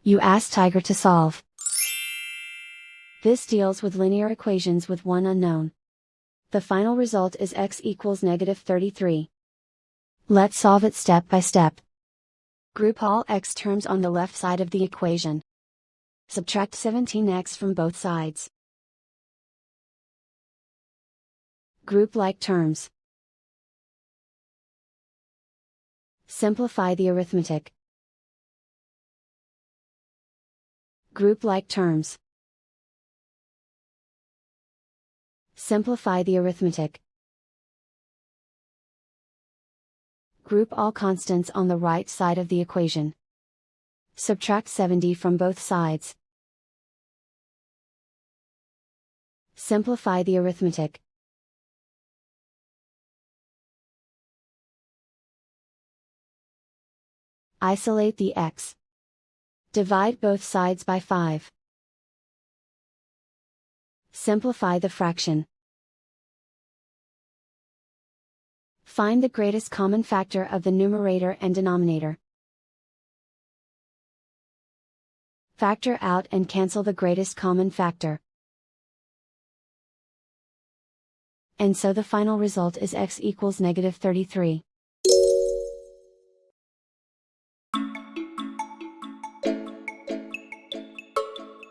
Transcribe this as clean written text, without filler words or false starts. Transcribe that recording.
You ask Tiger to solve. This deals with linear equations with one unknown. The final result is x equals -33. Let's solve it step by step. Group all x terms on the left side of the equation. Subtract 17x from both sides. Group like terms. Simplify the arithmetic. Group like terms. Simplify the arithmetic. Group all constants on the right side of the equation. Subtract 70 from both sides. Simplify the arithmetic. Isolate the x. Divide both sides by 5. Simplify the fraction. Find the greatest common factor of the numerator and denominator. Factor out and cancel the greatest common factor. And so the final result is x equals -33.